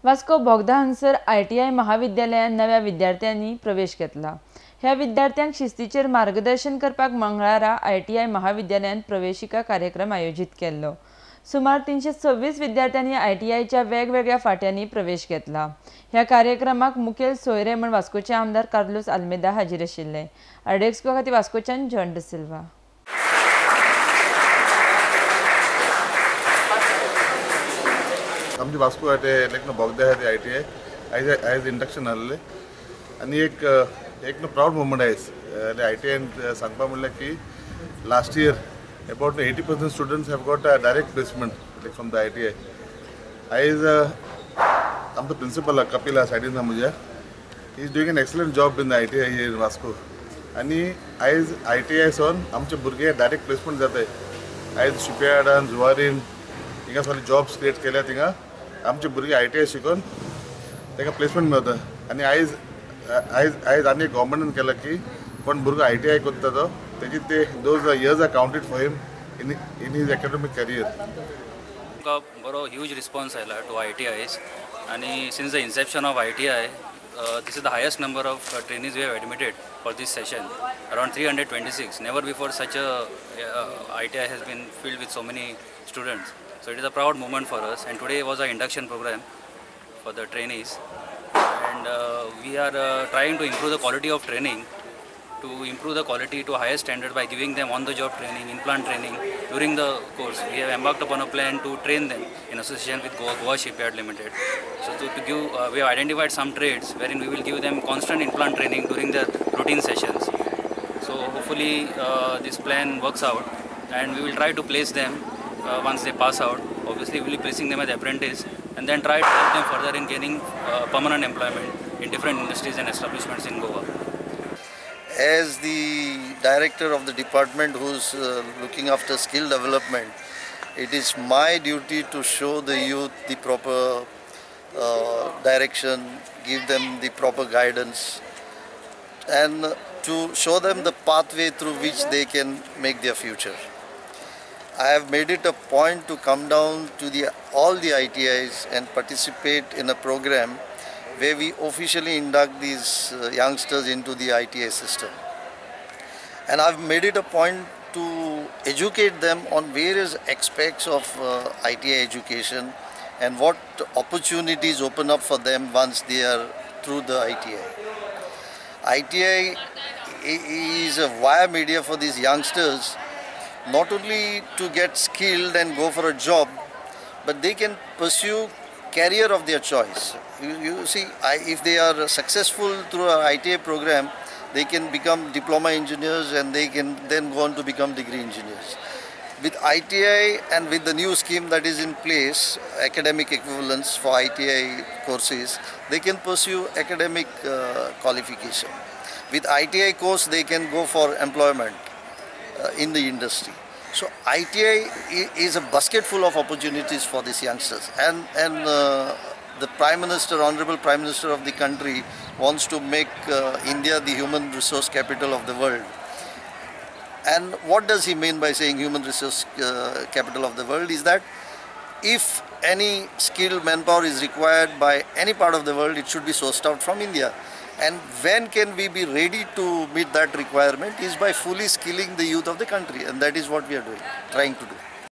Vasco बोगदा हांगसर ITI महाविद्यालयात नव्या विद्यार्थ्यांनी प्रवेश घेतला। ह्या विद्यार्थ्यांक शिस्तीचेर मार्गदर्शन करपाक मंगळारा ITI महाविद्यालयात प्रवेशिका कार्यक्रम आयोजित केल्लो। सुमार 326 विद्यार्थ्यांनी ITIच्या वेगवेगळ्या फाट्यांनी प्रवेश घेतला। ह्या कार्यक्रमाक मुखेल सोयरे म्हण वास्कोचे आमदार कार्लोस आल्मेदा हाजीर आशिल्ले। आरडीएक्सको खातीर वास्कोच्यान जॉन डिसिल्वा। आमची वास्को लायक बोगदा ITI आयज इंडक्शन जाल्लें आनी एक प्राउड मोमेंट आयज ITI सांगपा म्हणल्यार की last year about 80% students have got a direct placement from the ITI. I'm the principal Kapila Sadina Muja. He is doing an excellent job in the ITI here in Vasco. And ITI son, आमचे भुरगे direct placement जाते. आयज shipyard and Zuwarin, हिंगा सगळे jobs create केल्या थिंगा आमचे भुरगे ITI शिकून तेका placement मेळता. आणि आयज आनी गव्हर्नमेंटान केला की कोण भुरगो ITI करता तो those years are counted for him in his academic career. बरो huge response आयला to ITIs and since the inception of ITI this is the highest number of trainees we have admitted for this session, around 326. Never before such a ITI has been filled with so many students, so it is a proud moment for us. And today was our induction program for the trainees, and we are trying to improve the quality of training, to improve the quality to a higher standard by giving them on-the-job training, in-plant training during the course. We have embarked upon a plan to train them in association with Goa Shipyard Limited. So to give, we have identified some trades wherein we will give them constant in-plant training during their routine sessions. So hopefully this plan works out, and we will try to place them once they pass out. Obviously we will be placing them as apprentice and then try to help them further in gaining permanent employment in different industries and establishments in Goa. As the director of the department who's looking after skill development, it is my duty to show the youth the proper direction, give them the proper guidance, and to show them the pathway through which they can make their future. I have made it a point to come down to all the ITIs and participate in a program where we officially induct these youngsters into the ITI system. And I've made it a point to educate them on various aspects of ITI education and what opportunities open up for them once they are through the ITI. ITI is a via media for these youngsters, not only to get skilled and go for a job, but they can pursue career of their choice. You see, if they are successful through our ITI program, they can become diploma engineers and they can then go on to become degree engineers. With ITI and with the new scheme that is in place, academic equivalence for ITI courses, they can pursue academic qualification. With ITI course, they can go for employment in the industry. So ITI is a basket full of opportunities for these youngsters, and the Prime Minister, Honorable Prime Minister of the country, wants to make India the human resource capital of the world. And what does he mean by saying human resource capital of the world? Is that if any skilled manpower is required by any part of the world, it should be sourced out from India. And when can we be ready to meet that requirement is by fully skilling the youth of the country, and that is what we are doing, trying to do.